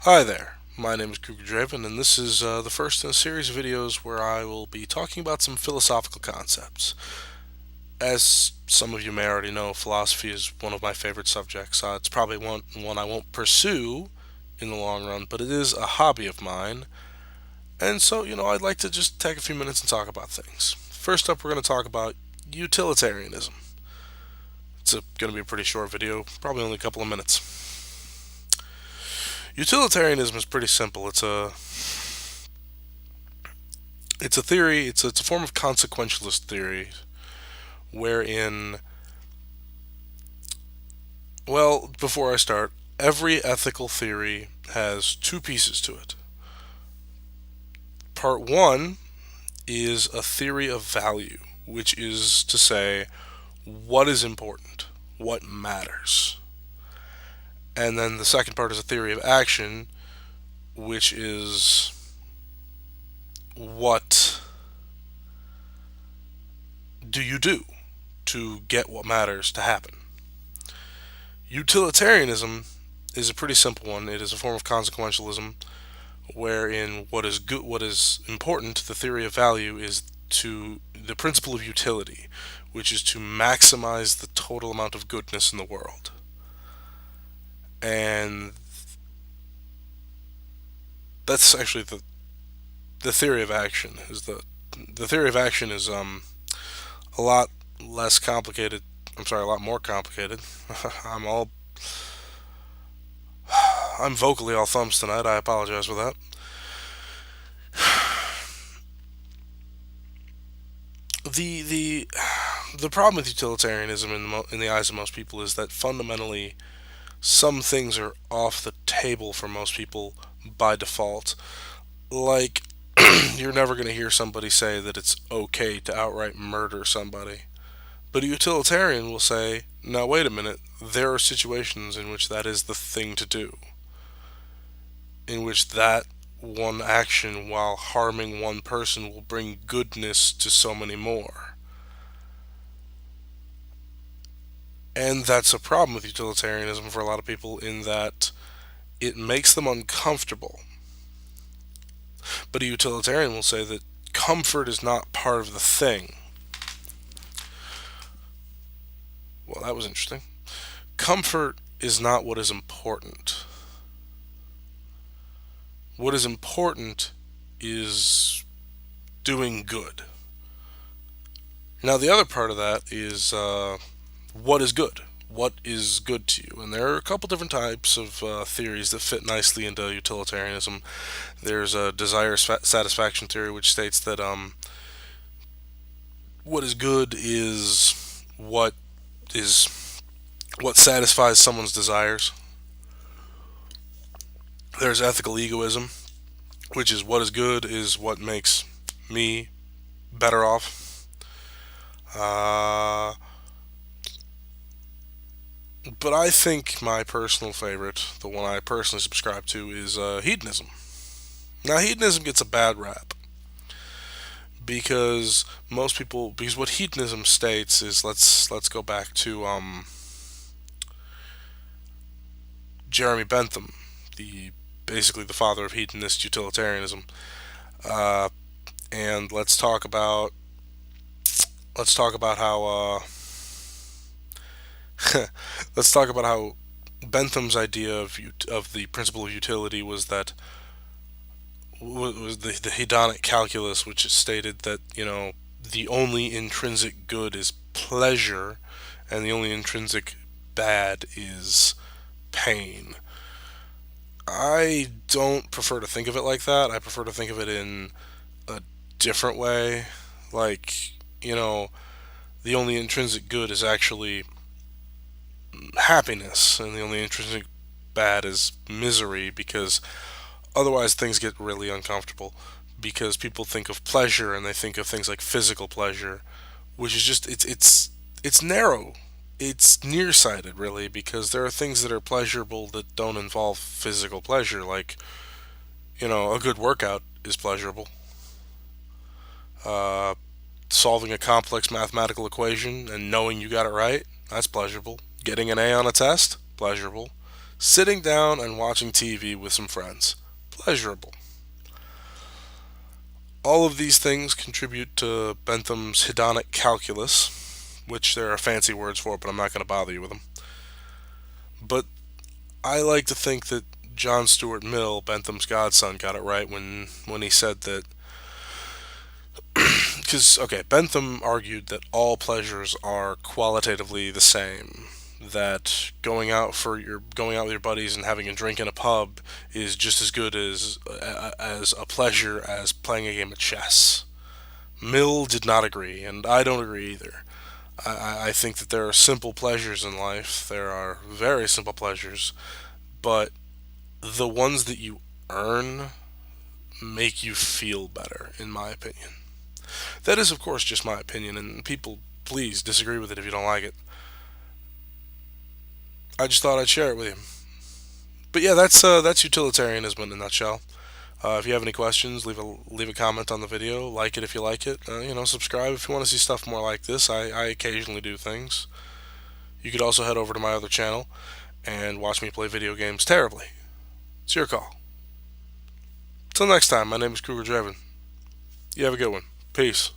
Hi there, my name is Cougar Draven, and this is the first in a series of videos where I will be talking about some philosophical concepts. As some of you may already know, philosophy is one of my favorite subjects. It's probably one I won't pursue in the long run, but it is a hobby of mine, and so, I'd like to just take a few minutes and talk about things. First up, we're going to talk about utilitarianism. It's going to be a pretty short video, probably only a couple of minutes. Utilitarianism is pretty simple. It's a theory. It's a form of consequentialist theory, wherein, well, before I start, every ethical theory has two pieces to it. Part one is a theory of value, which is to say, what is important, what matters. And then the second part is a theory of action, which is what do you do to get what matters to happen. Utilitarianism is a pretty simple one. It is a form of consequentialism wherein what is good, what is important, the theory of value is to the principle of utility, which is to maximize the total amount of goodness in the world. And that's actually the theory of action. Is the theory of action is a lot less complicated. I'm sorry, a lot more complicated. I'm all I'm vocally all thumbs tonight. I apologize for that. The the problem with utilitarianism in the eyes of most people is that fundamentally some things are off the table for most people by default. Like, you're never going to hear somebody say that it's okay to outright murder somebody. But a utilitarian will say, now wait a minute, there are situations in which that is the thing to do, in which that one action, while harming one person, will bring goodness to so many more. And that's a problem with utilitarianism for a lot of people, in that it makes them uncomfortable. But a utilitarian will say that comfort is not part of the thing. Well, that was interesting. Comfort is not what is important. What is important is doing good. Now, the other part of that is what is good? What is good to you? And there are a couple different types of theories that fit nicely into utilitarianism. There's a desire satisfaction theory, which states that what is good is what satisfies someone's desires. There's ethical egoism, which is what is good is what makes me better off. Uh, but I think my personal favorite, the one I personally subscribe to, is hedonism. Now, hedonism gets a bad rap because what hedonism states is, let's go back to Jeremy Bentham, the basically the father of hedonist utilitarianism, uh, and let's talk about how let's talk about how Bentham's idea of the principle of utility was that was the hedonic calculus, which stated that the only intrinsic good is pleasure, and the only intrinsic bad is pain. I don't prefer to think of it like that. I prefer to think of it in a different way. Like, the only intrinsic good is actually happiness, and the only intrinsic bad is misery, because otherwise things get really uncomfortable. Because people think of pleasure and they think of things like physical pleasure, which is just it's narrow. It's nearsighted, really, because there are things that are pleasurable that don't involve physical pleasure. Like, a good workout is pleasurable. Uh, Solving a complex mathematical equation and knowing you got it right, that's pleasurable. Getting an A on a test, pleasurable. Sitting down and watching TV with some friends. Pleasurable. All of these things contribute to Bentham's hedonic calculus, which there are fancy words for, but I'm not going to bother you with them. But I like to think that John Stuart Mill, Bentham's godson, got it right when he said that. Because, okay, Bentham argued that all pleasures are qualitatively the same. That going out with your buddies and having a drink in a pub is just as good as a pleasure as playing a game of chess. Mill did not agree, and I don't agree either. I think that there are simple pleasures in life. There are very simple pleasures, but the ones that you earn make you feel better, in my opinion. That is, of course, just my opinion, and people, please disagree with it if you don't like it. I just thought I'd share it with you. But yeah, that's utilitarianism in a nutshell. If you have any questions, leave a comment on the video. Like it if you like it. Subscribe if you want to see stuff more like this. I occasionally do things. You could also head over to my other channel and watch me play video games terribly. It's your call. Till next time, my name is Cougar Draven. You have a good one. Peace.